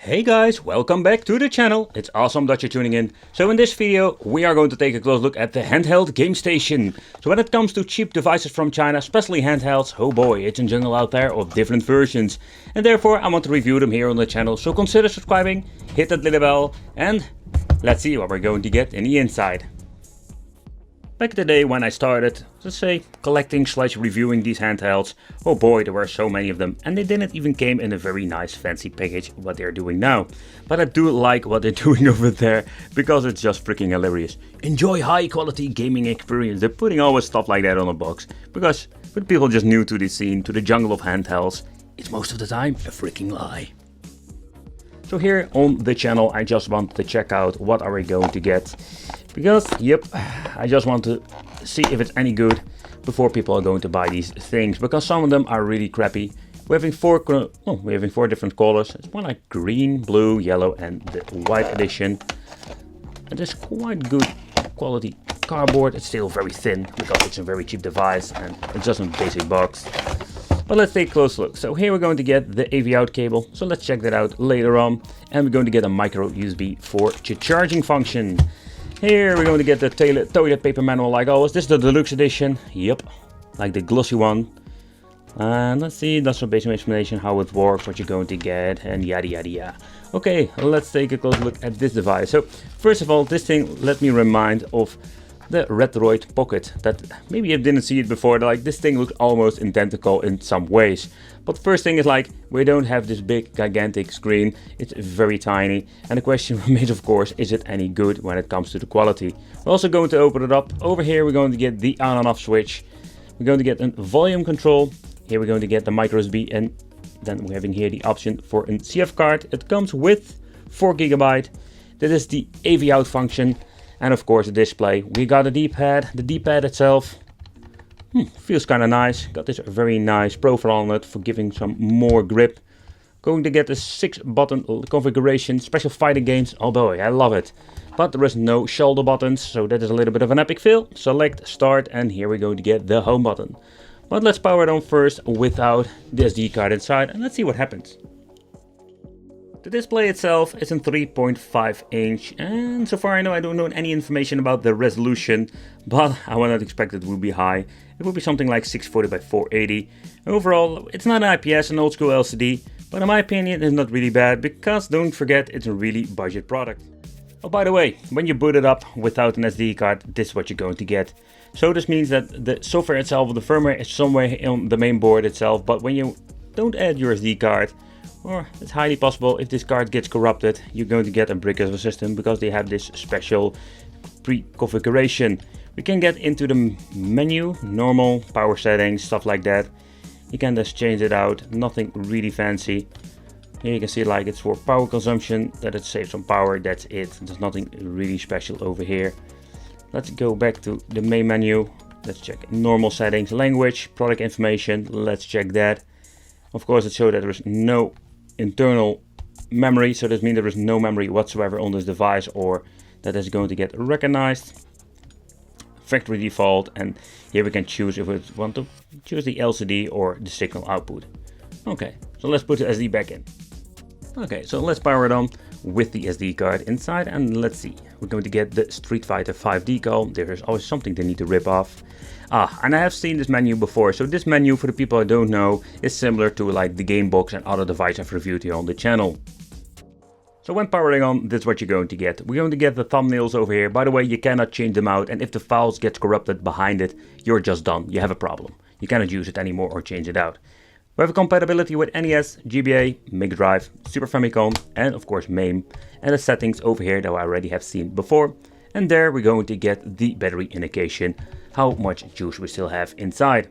Hey guys, welcome back to the channel. It's awesome that you're tuning in. So in this video we are going to take a close look at the handheld game station. So when it comes to cheap devices from China, especially handhelds, oh boy, it's a jungle out there of different versions. And therefore I want to review them here on the channel. So consider subscribing, hit that little bell, and let's see what we're going to get in the inside. Back in the day when I started, let's say, collecting / reviewing these handhelds, oh boy, there were so many of them, and they didn't even came in a very nice fancy package what they're doing now. But I do like what they're doing over there, because it's just freaking hilarious. Enjoy high quality gaming experience. They're putting always stuff like that on a box, because with people just new to the scene, to the jungle of handhelds, it's most of the time a freaking lie. So here on the channel I just wanted to check out what are we going to get. Because, yep, I just want to see if it's any good before people are going to buy these things. Because some of them are really crappy. We're having four different colors. It's more like green, blue, yellow and the white edition. It is quite good quality cardboard. It's still very thin because it's a very cheap device and it's just a basic box. But let's take a close look. So here we're going to get the AV out cable. So let's check that out later on. And we're going to get a micro USB for the charging function. Here we're going to get the toilet paper manual like always. This is the deluxe edition. Yep, like the glossy one. And let's see, that's some basic explanation how it works, what you're going to get, and yada yada yada. Okay, let's take a close look at this device. So first of all, this thing let me remind of the Wedoit Pocket. That maybe you didn't see it before. Like this thing looks almost identical in some ways. But the first thing is like we don't have this big gigantic screen. It's very tiny. And the question remains, of course, is it any good when it comes to the quality? We're also going to open it up. Over here we're going to get the on and off switch. We're going to get a volume control. Here we're going to get the micro USB, and then we're having here the option for a CF card. It comes with 4 GB. That is the AV out function. And of course the display. We got a D-pad. The D-pad itself feels kind of nice. Got this very nice profile on it for giving some more grip. Going to get a 6-button configuration, special fighting games. Oh boy, I love it. But there is no shoulder buttons, so that is a little bit of an epic fail. Select, start, and here we're going to get the home button. But let's power it on first without the SD card inside, and let's see what happens. The display itself is in 3.5 inch, and so far I know I don't know any information about the resolution, but I would not expect it would be high. It would be something like 640 by 480. Overall, it's not an IPS, an old school LCD, but in my opinion it's not really bad, because don't forget it's a really budget product. Oh, by the way, when you boot it up without an SD card, this is what you're going to get. So this means that the software itself, the firmware, is somewhere on the main board itself, but when you don't add your SD card, or it's highly possible if this card gets corrupted, you're going to get a brick of a system because they have this special pre-configuration. We can get into the menu, normal, power settings, stuff like that. You can just change it out, nothing really fancy. Here you can see like it's for power consumption, that it saves some power, that's it. There's nothing really special over here. Let's go back to the main menu. Let's check normal settings, language, product information, let's check that. Of course it shows that there is no internal memory, so that means there is no memory whatsoever on this device, or that is going to get recognized. Factory default, and here we can choose if we want to choose the LCD or the signal output. Okay, so let's put the SD back in. Okay, so let's power it on with the SD card inside, and let's see. We're going to get the Street Fighter 5 decal. There is always something they need to rip off. And I have seen this menu before. So this menu, for the people I don't know, is similar to like the game box and other devices I've reviewed here on the channel. So when powering on, this is what you're going to get. We're going to get the thumbnails over here. By the way, you cannot change them out, and if the files get corrupted behind it, you're just done. You have a problem. You cannot use it anymore or change it out. We have a compatibility with NES, GBA, Mega Drive, Super Famicom, and of course MAME. And the settings over here that I already have seen before. And there we're going to get the battery indication, how much juice we still have inside.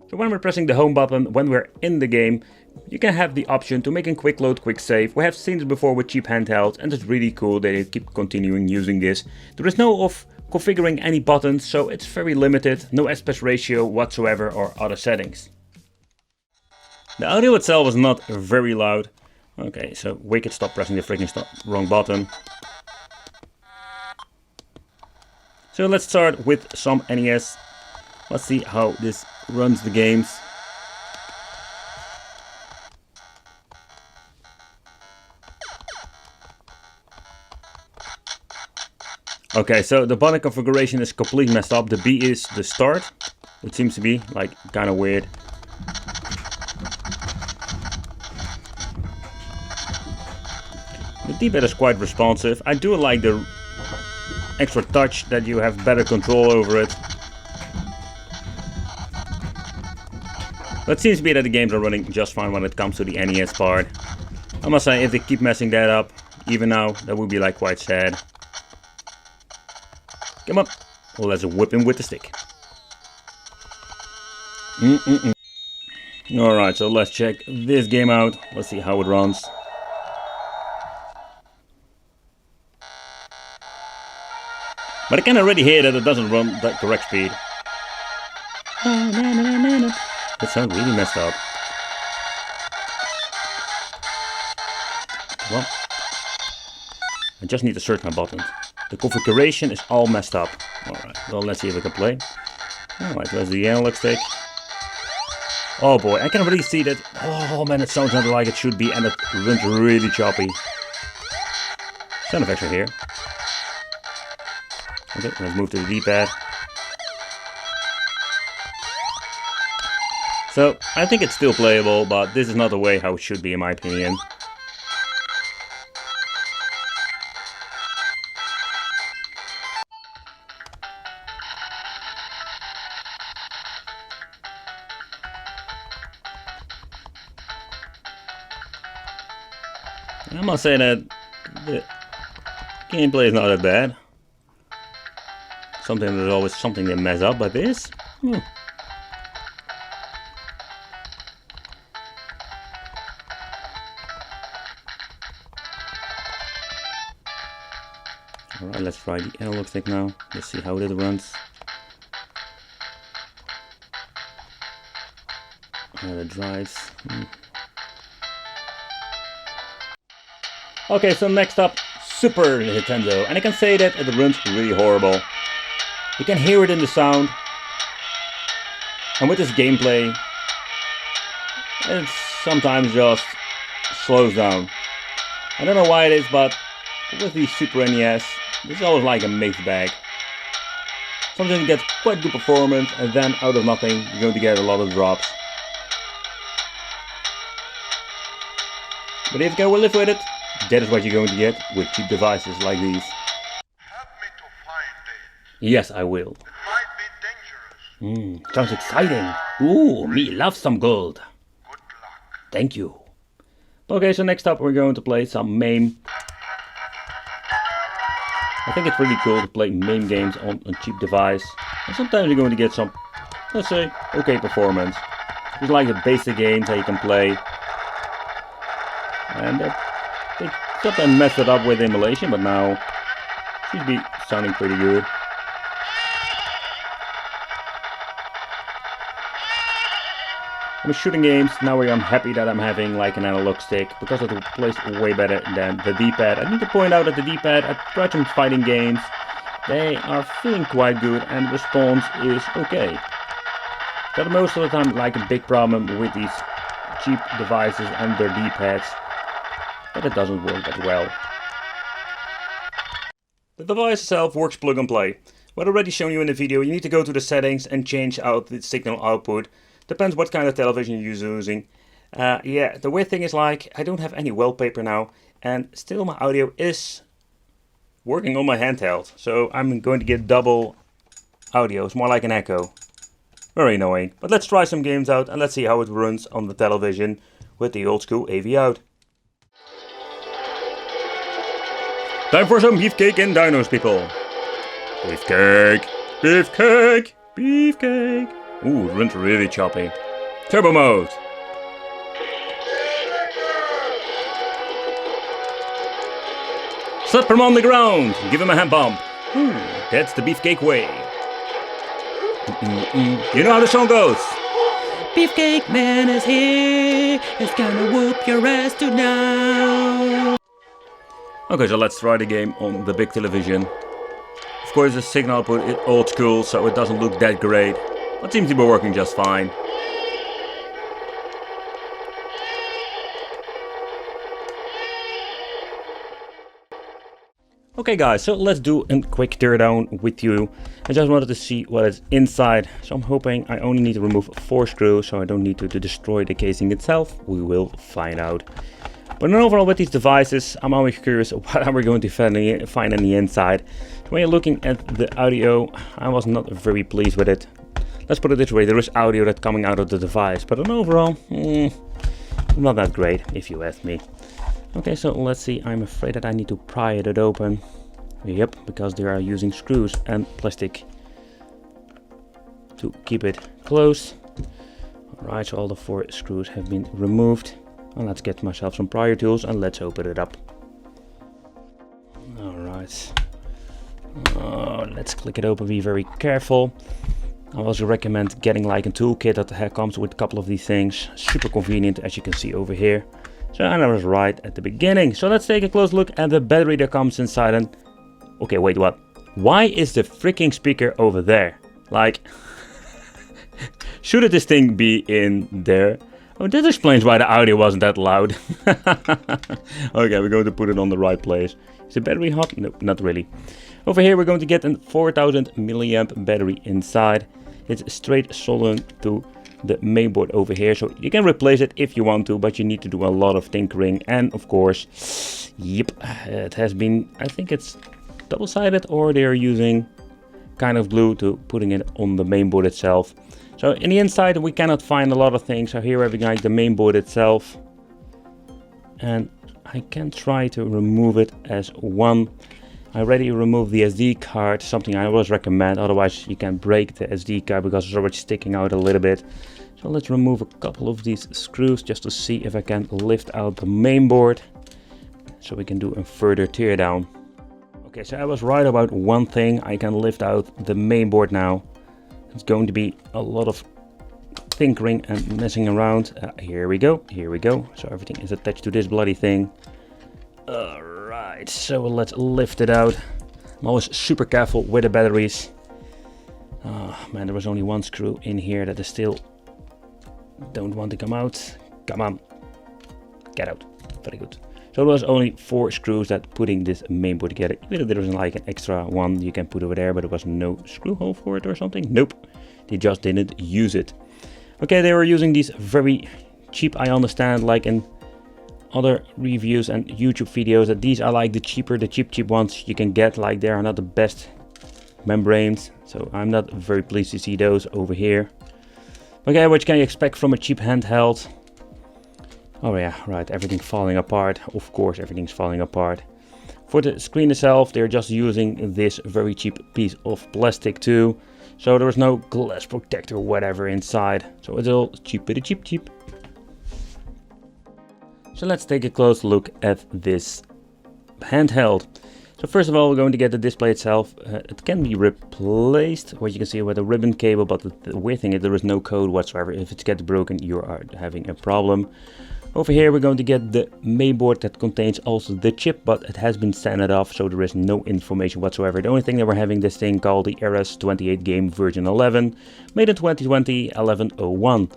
So when we're pressing the home button, when we're in the game, you can have the option to make a quick load, quick save. We have seen this before with cheap handhelds, and it's really cool that they keep continuing using this. There is no of configuring any buttons, so it's very limited, no aspect ratio whatsoever or other settings. The audio itself is not very loud. Okay, so Wicked, stop pressing the freaking wrong button. So let's start with some NES. Let's see how this runs the games. Okay, so the button configuration is completely messed up. The B is the start, which seems to be like kind of weird. The D-pad is quite responsive. I do like the extra touch that you have better control over it. But it seems to be that the games are running just fine when it comes to the NES part. I must say, if they keep messing that up, even now, that would be like quite sad. Come on. Well, let's whip him with the stick. Alright, so let's check this game out. Let's see how it runs. But I can already hear that it doesn't run the correct speed. It sounds really messed up. Well, I just need to search my buttons. The configuration is all messed up. Alright, well, let's see if I can play. Alright, there's the analog stick. Oh boy, I can already see that. Oh man, it sounds not like it should be, and it runs really choppy. Sound effects are here. Okay, let's move to the D-pad. So, I think it's still playable, but this is not the way how it should be in my opinion. I must say that the gameplay is not that bad. There's always something they mess up, but this? Alright, let's try the analog stick now. Let's see how it runs. How it drives. Okay, so next up, Super Nintendo. And I can say that it runs really horrible. You can hear it in the sound. And with this gameplay, it sometimes just slows down. I don't know why it is, but with the Super NES, it's always like a mixed bag. Sometimes you get quite good performance, and then out of nothing, you're going to get a lot of drops. But if you can live with it, that is what you're going to get with cheap devices like these. Help me to find it. Yes, I will. It might be dangerous. Sounds exciting. Ooh, me love some gold. Good luck. Thank you. Okay, so next up we're going to play some MAME. I think it's really cool to play MAME games on a cheap device. And sometimes you're going to get some, let's say, okay performance. Just like the basic games that you can play. And they sometimes mess it up with emulation, but now should be sounding pretty good. I'm shooting games now where I'm happy that I'm having like an analog stick because it plays way better than the D-pad. I need to point out that the D-pad, I tried some fighting games, they are feeling quite good and the response is okay. But most of the time like a big problem with these cheap devices and their D-pads, that it doesn't work that well. The device itself works plug and play. What I've already shown you in the video, you need to go to the settings and change out the signal output. Depends what kind of television you're using. Yeah, the weird thing is like, I don't have any wallpaper now, and still my audio is working on my handheld. So I'm going to get double audio, it's more like an echo. Very annoying. But let's try some games out and let's see how it runs on the television with the old school AV out. Time for some beefcake and dinos, people. Beefcake, beefcake, beefcake. Ooh, it runs really choppy. Turbo mode. Slap him on the ground. Give him a hand bump. Ooh, that's the beefcake way. You know how the song goes. Beefcake man is here. It's gonna whoop your ass tonight. Okay, so let's try the game on the big television. Of course, the signal output is old school, so it doesn't look that great. But seems to be working just fine. Okay guys, so let's do a quick teardown with you. I just wanted to see what is inside. So I'm hoping I only need to remove 4 screws, so I don't need to destroy the casing itself. We will find out. But overall with these devices, I'm always curious what are we going to find on the inside. So when you're looking at the audio, I was not very pleased with it. Let's put it this way, there is audio that's coming out of the device, but on overall, not that great if you ask me. Okay, so let's see, I'm afraid that I need to pry it open. Yep, because they are using screws and plastic to keep it closed. Alright, so all the 4 screws have been removed. And let's get myself some pry tools and let's open it up. Alright. Let's click it open, be very careful. I also recommend getting like a toolkit that comes with a couple of these things. Super convenient, as you can see over here. So I was right at the beginning. So let's take a close look at the battery that comes inside. And okay, wait, what? Why is the freaking speaker over there? Like, shouldn't this thing be in there? Oh, that explains why the audio wasn't that loud. Okay, we're going to put it on the right place. Is the battery hot? No, not really. Over here we're going to get a 4000 milliamp battery inside. It's straight soldered to the mainboard over here, so you can replace it if you want to, but you need to do a lot of tinkering. And of course, yep, it has been, I think it's double-sided, or they're using kind of glue to putting it on the mainboard itself. So in the inside we cannot find a lot of things. So here we have like the mainboard itself, and I can try to remove it as one. I already removed the SD card, something I always recommend, otherwise you can break the SD card because it's already sticking out a little bit. So let's remove a couple of these screws just to see if I can lift out the mainboard, so we can do a further teardown. Okay, so I was right about one thing, I can lift out the mainboard now. It's going to be a lot of tinkering and messing around. Here we go, here we go. So everything is attached to this bloody thing. Alright, so let's lift it out. I'm always super careful with the batteries. Oh man, there was only one screw in here that is still don't want to come out. Come on, get out. Very good. So there was only 4 screws that putting this mainboard together. Even if there was like an extra one you can put over there, but there was no screw hole for it or something. Nope, they just didn't use it. Okay, they were using these very cheap, I understand, like in other reviews and YouTube videos, that these are like the cheap ones you can get. Like they are not the best membranes, so I'm not very pleased to see those over here. Okay, what can you expect from a cheap handheld? Oh yeah, right, everything falling apart. Of course, everything's falling apart. For the screen itself, they're just using this very cheap piece of plastic too. So there was no glass protector or whatever inside. So it's all cheap. So let's take a close look at this handheld. So first of all, we're going to get the display itself. It can be replaced, what you can see with a ribbon cable, but the weird thing is there is no code whatsoever. If it gets broken, you are having a problem. Over here we're going to get the mainboard that contains also the chip, but it has been sanded off, so there is no information whatsoever. The only thing that we're having this thing called the RS28 game version 11, made in 2020, 1101.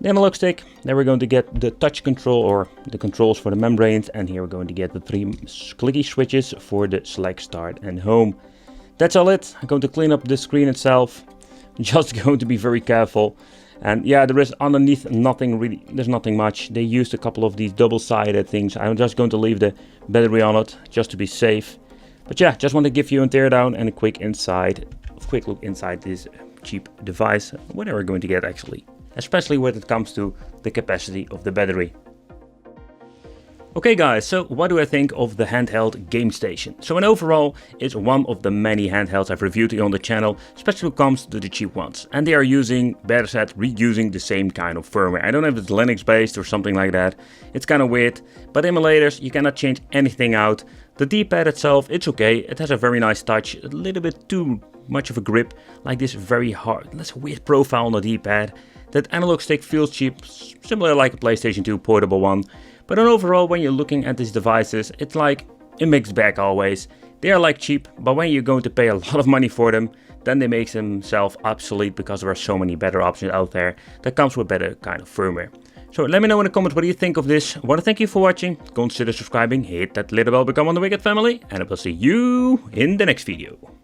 The analog stick, then we're going to get the touch control, or the controls for the membranes, and here we're going to get the 3 clicky switches for the select, start and home. That's all it. I'm going to clean up the screen itself, just going to be very careful. And yeah, there is underneath nothing really, there's nothing much. They used a couple of these double-sided things. I'm just going to leave the battery on it, just to be safe. But yeah, just want to give you a teardown and a quick look inside this cheap device. What are we going to get actually? Especially when it comes to the capacity of the battery. Okay guys, so what do I think of the handheld game station? So in overall, it's one of the many handhelds I've reviewed on the channel, especially when it comes to the cheap ones. And they are using, better said, reusing the same kind of firmware. I don't know if it's Linux based or something like that. It's kind of weird, but emulators, you cannot change anything out. The D-pad itself, it's okay. It has a very nice touch, a little bit too much of a grip, like this very hard, that's a weird profile on the D-pad. That analog stick feels cheap, similar like a PlayStation 2 portable one. But overall, when you're looking at these devices, it's like a mixed bag always. They are like cheap, but when you're going to pay a lot of money for them, then they make themselves obsolete because there are so many better options out there that comes with better kind of firmware. So let me know in the comments what you think of this. I want to thank you for watching. Consider subscribing, hit that little bell, become on the Wicked family, and I will see you in the next video.